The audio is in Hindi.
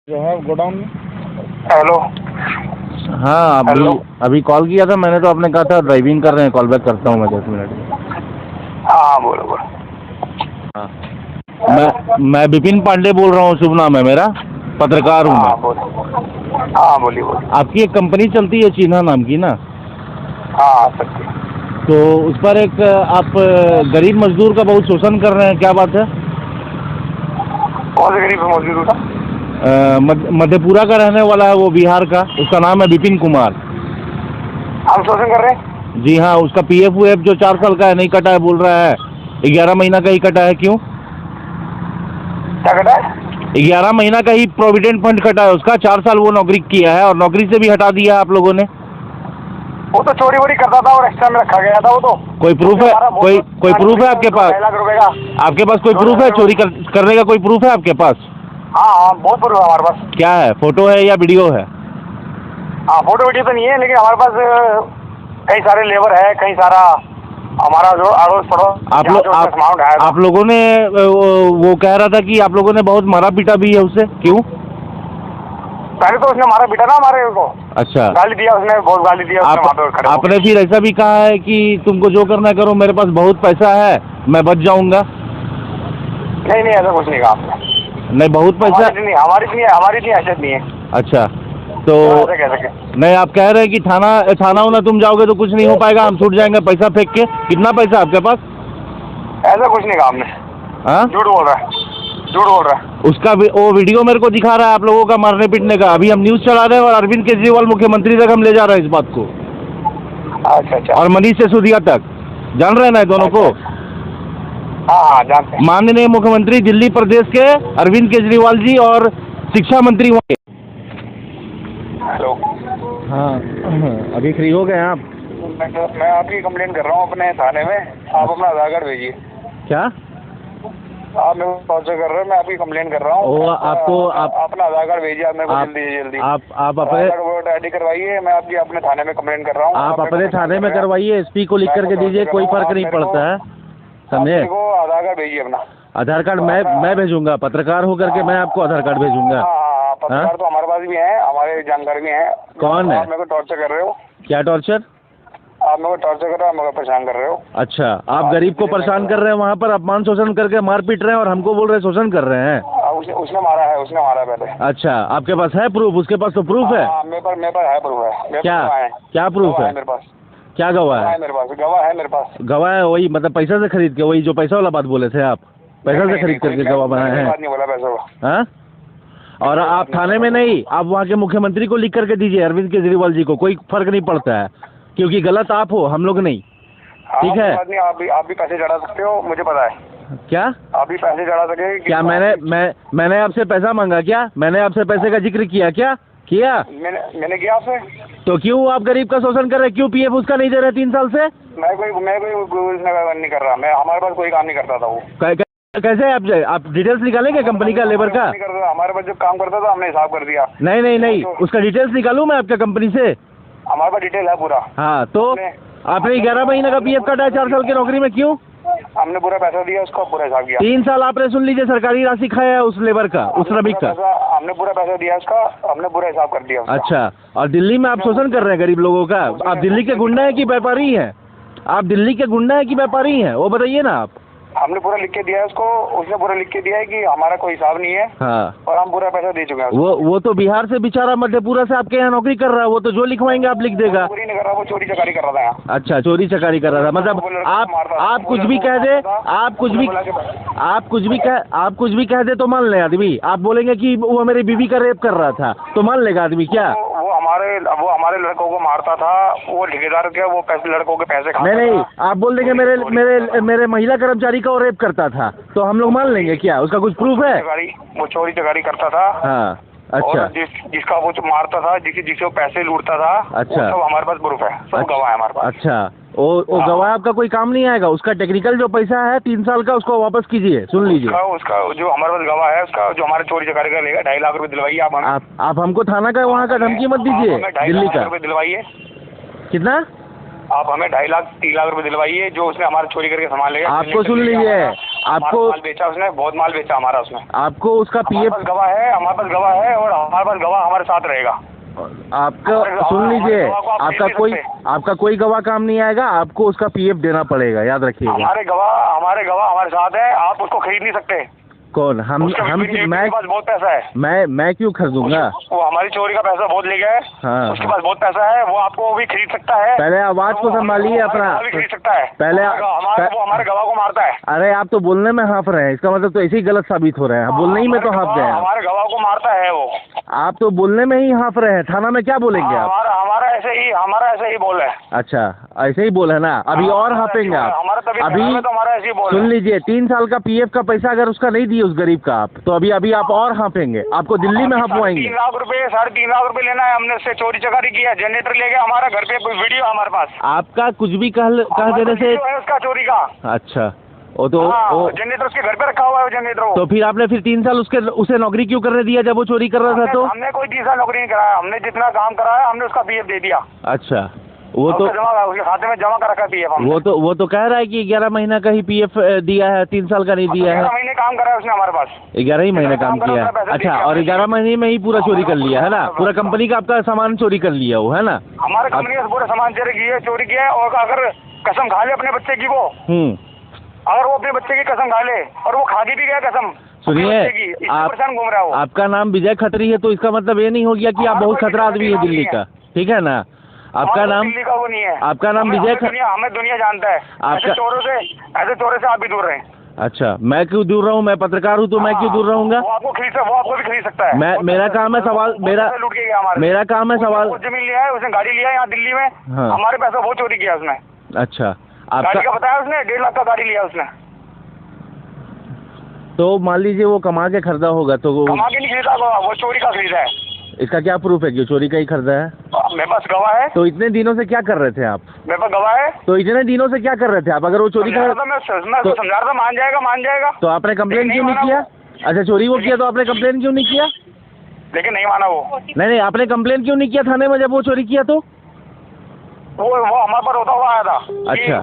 जो है गोडाउन में। हेलो। हाँ, हेलो। अभी कॉल किया था मैंने, तो आपने कहा था ड्राइविंग कर रहे हैं, कॉल बैक करता हूँ मैं 10 मिनट में। हाँ बोलो बोलो। हाँ, मैं विपिन पांडे बोल रहा हूँ, शुभ नाम है मेरा, पत्रकार हूँ मैं। हाँ बोलो। हाँ बोलिए बोलिए। आपकी एक कंपनी चलती है चिन्हा नाम की ना, हाँ सत्य। तो उस पर एक आप गरीब मजदूर का बहुत शोषण कर रहे हैं, क्या बात है? कौन से गरीब है मौजूद था? मधेपुरा का रहने वाला है वो, बिहार का, उसका नाम है विपिन कुमार। हम शोषण कर रहे हैं? जी हाँ, उसका पीएफ वीएफ जो 4 साल का है नहीं कटा है, बोल रहा है 11 महीना का ही कटा है। क्यों? क्या कटा है? 11 महीना का ही प्रोविडेंट फंड कटा है उसका। 4 साल वो नौकरी किया है और नौकरी से भी हटा दिया आप लोगों ने। वो तो चोरी वोरी करता था और एक्स्ट्रा में रखा गया था वो तो। कोई प्रूफ है? कोई प्रूफ है आपके पास? 2 लाख रुपए का। आपके पास कोई प्रूफ है चोरी करने का? कोई प्रूफ है आपके पास? हाँ हाँ बहुत प्रूफ है हमारे पास। क्या है, फोटो है या वीडियो है? हाँ फोटो वीडियो तो नहीं है, लेकिन हमारे पास कई सारे लेबर है, कई सारा हमारा जो अड़ोस पड़ोस आप लोगों ने वो कह रहा था कि आप लोगों ने बहुत मारा पीटा भी है उसे, क्यों? पहले तो उसने मारा पीटा ना हमारे को। अच्छा, गाली दिया उसने, बहुत गाली दिया उसने वहाँ पे खड़े होके। आपने फिर ऐसा भी कहा है कि तुमको जो करना है करो, मेरे पास बहुत पैसा है, मैं बच जाऊंगा। नहीं नहीं ऐसा कुछ नहीं कहा आपने। नहीं, बहुत पैसा हमारी इतनी हैसियत नहीं है। अच्छा, तो ऐसा कह सके। नहीं, आप कह रहे हैं कि थाना उना तुम जाओगे तो कुछ नहीं हो पाएगा, हम छूट जाएंगे पैसा फेंक के। कितना पैसा आपके पास? ऐसा कुछ नहीं कहा आपने। हाँ, झूठ बोल रहा है, झूठ बोल रहा है। उसका वो वीडियो मेरे को दिखा रहा है आप लोगों का मारने पीटने का। अभी हम न्यूज़ चला रहे हैं और अरविंद केजरीवाल मुख्यमंत्री तक हम ले जा रहे हैं इस बात को, अच्छा अच्छा। और मनीष सिसोदिया तक। जान रहे हैं ना दोनों को? हाँ हाँ जानते हैं। माननीय मुख्यमंत्री दिल्ली प्रदेश के अरविंद केजरीवाल जी और शिक्षा मंत्री वहाँ। हेलो। हाँ, अभी फ्री हो गए आप? मैं आपकी कंप्लेन कर रहा हूँ अपने थाने में। आप अपना आधार कार्ड भेजिए। क्या आप मेरे को टॉर्चर कर रहे हो, मैं आपकी कंप्लेन कर रहा हूँ। अपना आधार कार्ड भेजिए आप मेरे को जल्दी। आप अपने वोटर आईडी करवाइए, मैं आपकी अपने थाने में कंप्लेन कर रहा हूँ। आप अपने थाने में करवाइए, एसपी को लिख करके दीजिए, कोई फर्क नहीं पड़ता है, समझे? आधार कार्ड भेजिए अपना। आधार कार्ड मैं भेजूंगा, पत्रकार होकर के मैं आपको आधार कार्ड भेजूंगा। हाँ पत्रकार तो हमारे पास भी हैं, हमारे जानकार भी हैं। कौन है? आप मेरे को टॉर्चर कर रहे हो। क्या टॉर्चर? आप मेरे को टॉर्चर कर रहे हो, आप मेरे को परेशान कर रहे हो। अच्छा, आप गरीब को परेशान कर रहे हैं, वहाँ पर अपमान शोषण करके मार पीट रहे हैं और हमको बोल रहे हैं शोषण कर रहे हैं। उसने मारा है, उसने मारा पहले। अच्छा, आपके पास है प्रूफ? उसके पास तो प्रूफ है। मेरे पास है प्रूफ है। क्या प्रूफ है? मेरे पास क्या गवाह है? मेरे पास गवाह है। मेरे पास गवाह है वही, मतलब पैसा से खरीद के, वही जो पैसा वाला बात बोले थे आप, पैसा से खरीद करके गवाह बनाए हैं? नहीं बोला पैसा वाला। हाँ, और आप थाने में नहीं, आप वहाँ के मुख्यमंत्री को लिख करके दीजिए, अरविंद केजरीवाल जी को। कोई फर्क नहीं पड़ता है, क्योंकि गलत आप हो, हम लोग नहीं। ठीक है? आप भी पैसे चढ़ा सकते हो, मुझे पता है। क्या? आप भी पैसे चढ़ा सके? क्या मैंने आपसे पैसा मांगा? क्या मैंने आपसे पैसे का जिक्र किया? क्या किया? मैंने किया आपसे? तो क्यों आप गरीब का शोषण कर रहे? क्यों पीएफ उसका नहीं दे रहे 3 साल से? मैं कोई नहीं कर रहा। हमारे पास कोई काम नहीं करता था वो। कैसे? आप डिटेल्स निकालेंगे कंपनी का, लेबर का? हमारे पास जब काम करता था हमने हिसाब कर दिया। नहीं, उसका डिटेल्स निकालूं मैं आपके कंपनी से? हमारे पास डिटेल है पूरा। हाँ, तो आपने 11 महीने का पीएफ काटा है 4 साल की नौकरी में, क्यों? हमने पूरा पैसा दिया उसको, पूरा हिसाब किया। 3 साल आपने, सुन लीजिए, सरकारी राशि खाया है उस लेबर का, उस श्रमिक का। हमने पूरा पैसा दिया उसका, हमने पूरा हिसाब कर दिया उसका। अच्छा, और दिल्ली में आप शोषण कर रहे हैं गरीब लोगों का? आप दिल्ली के गुंडा हैं कि व्यापारी हैं? आप दिल्ली के गुंडा हैं कि व्यापारी हैं, वो बताइए ना आप। हमने पूरा लिख के दिया है उसको, उसने पूरा लिख के दिया है कि हमारा कोई हिसाब नहीं है। हाँ, और हम पूरा पैसा दे चुके हैं। वो तो बिहार से बेचारा मधेपुरा से आपके यहाँ नौकरी कर रहा है, वो तो जो लिखवाएंगे आप लिख देगा। चोरी नहीं कर रहा, वो चोरी चकारी कर रहा था यहाँ। अच्छा, चोरी चकारी कर रहा था, मतलब आप कुछ भी कह दे, आप कुछ भी कह दे तो मान ले आदमी। आप बोलेंगे कि वो मेरी बीवी का रेप कर रहा था तो मान लेगा आदमी क्या? वो हमारे लड़कों को मारता था, वो ठेकेदार के, वो पैसे लड़कों के पैसे खाता था। नहीं, आप बोल देंगे मेरे महिला कर्मचारी का वो रेप करता था तो हम लोग मान लेंगे क्या? उसका कुछ प्रूफ है? वो चोरी चकारी करता था। हाँ, अच्छा। और जिसका वो मारता था, जिसे वो पैसे लूटता था, अच्छा, सब हमारे पास प्रूफ है, सब गवाह है हमारे पास। अच्छा, वो गवाह आपका कोई काम नहीं आएगा? उसका टेक्निकल जो पैसा है 3 साल का, उसको वापस कीजिए। सुन लीजिए, उसका जो हमारे पास गवाह है, उसका जो हमारे चोरी चकारी का लेगा 2.5 लाख रुपए दिलवाइए आप हमको थाना का वहाँ का धमकी मत दीजिए। दिल्ली का दिलवाइए। कितना? आप हमें 2.5 लाख 3 लाख रुपए दिलवाइए, जो उसने हमारे चोरी करके सामान लेगा। आपको सुन लीजिए, आपको माल बेचा उसने, बहुत माल बेचा हमारा उसने। आपको उसका हमारे पीएफ पास गवाह है, हमारे पास गवाह है, और हमारे पास गवाह हमारे साथ रहेगा। आपका सुन लीजिए, हमारे आपका कोई गवाह काम नहीं आएगा, आपको उसका पीएफ देना पड़ेगा, याद रखिएगा। हमारे गवाह हमारे साथ है, आप उसको खरीद नहीं सकते। कौन? हम मैं पास बहुत पैसा है, मैं क्यों खरीदूंगा? वो हमारी चोरी का पैसा बहुत ले गया है। हाँ, उसके पास बहुत पैसा है, वो आपको भी खरीद सकता है। पहले आवाज को संभालिए अपना। भी खरीद सकता है पहले वो हमारे गवाह को मारता है। अरे आप तो बोलने में हाँफ रहे हैं, इसका मतलब तो ऐसे ही गलत साबित हो रहे हैं। बोलने ही में तो हाँफ गए हैं। हमारे गवाह को मारता है वो। आप तो बोलने में ही हाँफ रहे हैं, थाना में क्या बोलेंगे आप? हमारा ऐसे ही बोल है। अच्छा, ऐसे ही बोल है ना, अभी और हाँपेंगे आप। अभी तो हमारा ऐसे ही बोल सुन लीजिए, 3 साल का पीएफ का पैसा अगर उसका नहीं दिए उस गरीब का आप, तो अभी आप और हाँपेंगे, आपको दिल्ली में हाँपवाएंगे। 3 लाख रुपए 3.5 लाख रुपए लेना है हमने उससे, चोरी चकारी किया, जनरेटर ले गया हमारा, घर पे कोई वीडियो हमारे पास। आपका कुछ भी कह देने से है उसका चोरी का। अच्छा, वो तो जनरेटर उसके घर पे रखा हुआ है, जनरेटर। तो फिर आपने 3 साल उसे नौकरी क्यों करने दिया जब वो चोरी कर रहा था? तो हमने कोई 3 साल नौकरी नहीं कराया, हमने जितना काम कराया हमने उसका पीएफ दे दिया। अच्छा, वो तो उसके खाते में जमा कर रखा पीएफ। वो तो कह रहा है कि 11 महीना का ही पीएफ दिया है, 3 साल का नहीं दिया है। 11 महीने काम करा है उसने हमारे पास, 11 ही महीने काम किया है। अच्छा, और 11 महीने में ही पूरा चोरी कर लिया है ना? पूरा कंपनी का आपका सामान चोरी कर लिया वो, है ना? हमारे कंपनी का पूरा सामान चोरी किया है। और अगर कसम खा ले अपने बच्चे की, वो अगर वो अपने बच्चे की कसम खा ले, और वो खा के भी गया कसम। सुनिए, घूम रहा है वो। आपका नाम विजय खत्री है, तो इसका मतलब ये नहीं हो गया कि आप बहुत खतरा आदमी है दिल्ली का, ठीक है ना? आपका नाम दिल्ली का वो नहीं है। आपका नाम विजय हमें दुनिया जानता है। ऐसे चोरों से आप भी दूर रहें। अच्छा, मैं क्यों दूर रहूं? मैं पत्रकार हूं, तो मैं क्यों दूर रहूंगा? वो आपको भी खरीद सकता है। मेरा काम है सवाल, मेरा काम है सवाल। जमीन लिया है उसने, गाड़ी लिया है यहाँ दिल्ली में। हाँ। हमारे पैसा बहुत चोरी किया उसने। अच्छा, गाड़ी का बताया उसने, 1.5 लाख का गाड़ी लिया उसने। तो मान लीजिए वो कमा के खरीदा होगा, तो वो कमा के नहीं खरीदा, वो चोरी का खरीदा है। इसका क्या प्रूफ है कि चोरी का ही खरीदा है? मेरे पास गवाह है। तो इतने दिनों से क्या कर रहे थे आप? मेरे पास गवाह है। तो इतने दिनों से क्या कर रहे थे आप? अगर वो चोरी का मैं समझा रहा था, मान जाएगा। तो आपने कंप्लेन क्यों नहीं किया? अच्छा, चोरी वो किया तो आपने कंप्लेन क्यों नहीं किया? लेकिन नहीं माना वो। नहीं, आपने कंप्लेन क्यों नहीं किया थाने में जब वो चोरी किया? तो वो हमारे पर होता हुआ आया था। अच्छा।